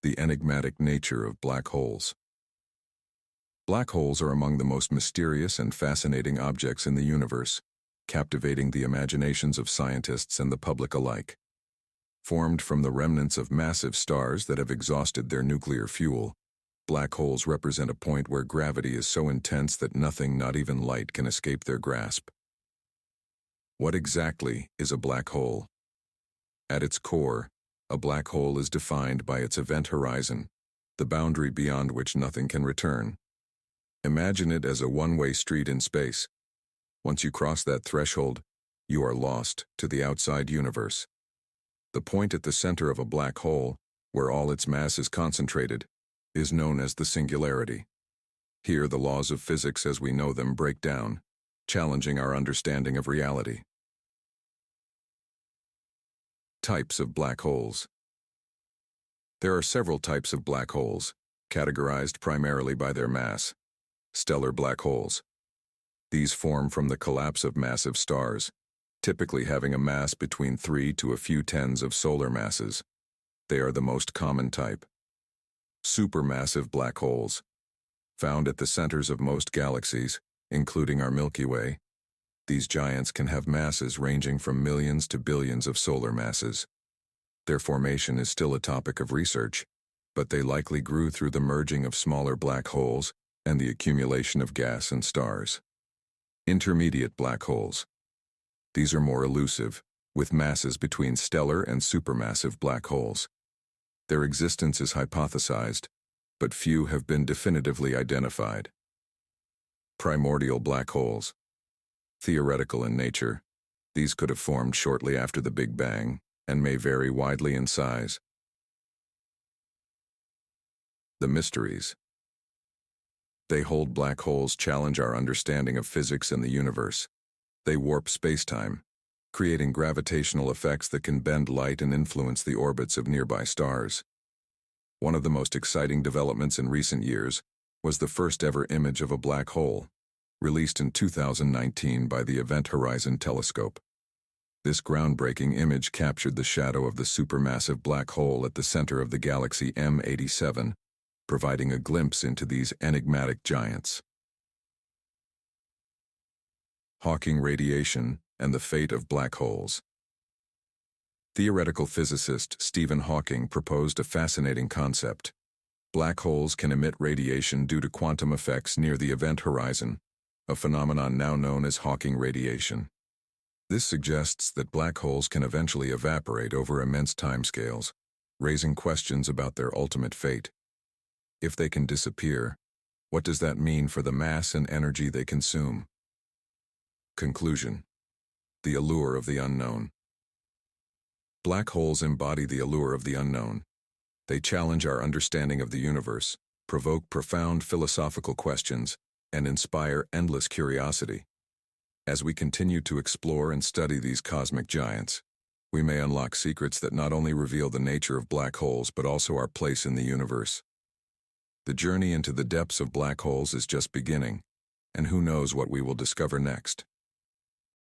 The enigmatic nature of black holes. Black holes are among the most mysterious and fascinating objects in the universe, captivating the imaginations of scientists and the public alike. Formed from the remnants of massive stars that have exhausted their nuclear fuel, black holes represent a point where gravity is so intense that nothing, not even light, can escape their grasp. What exactly is a black hole? At its core, a black hole is defined by its event horizon, the boundary beyond which nothing can return. Imagine it as a one-way street in space. Once you cross that threshold, you are lost to the outside universe. The point at the center of a black hole, where all its mass is concentrated, is known as the singularity. Here, the laws of physics as we know them break down, challenging our understanding of reality. Types of black holes. There are several types of black holes, categorized primarily by their mass. Stellar black holes. These form from the collapse of massive stars, typically having a mass between 3 to a few tens of solar masses. They are the most common type. Supermassive black holes. Found at the centers of most galaxies, including our Milky Way, these giants can have masses ranging from millions to billions of solar masses. Their formation is still a topic of research, but they likely grew through the merging of smaller black holes and the accumulation of gas and stars. Intermediate black holes. These are more elusive, with masses between stellar and supermassive black holes. Their existence is hypothesized, but few have been definitively identified. Primordial black holes. Theoretical in nature, these could have formed shortly after the Big Bang and may vary widely in size. The mysteries. They hold black holes challenge our understanding of physics and the universe. They warp spacetime, creating gravitational effects that can bend light and influence the orbits of nearby stars. One of the most exciting developments in recent years was the first-ever image of a black hole, released in 2019 by the Event Horizon Telescope. This groundbreaking image captured the shadow of the supermassive black hole at the center of the galaxy M87, providing a glimpse into these enigmatic giants. Hawking radiation and the fate of black holes. Theoretical physicist Stephen Hawking proposed a fascinating concept. Black holes can emit radiation due to quantum effects near the event horizon, a phenomenon now known as Hawking radiation. This suggests that black holes can eventually evaporate over immense timescales, raising questions about their ultimate fate. If they can disappear, what does that mean for the mass and energy they consume? Conclusion. The allure of the unknown. Black holes embody the allure of the unknown. They challenge our understanding of the universe, provoke profound philosophical questions, and inspire endless curiosity. As we continue to explore and study these cosmic giants, we may unlock secrets that not only reveal the nature of black holes but also our place in the universe. The journey into the depths of black holes is just beginning, and who knows what we will discover next.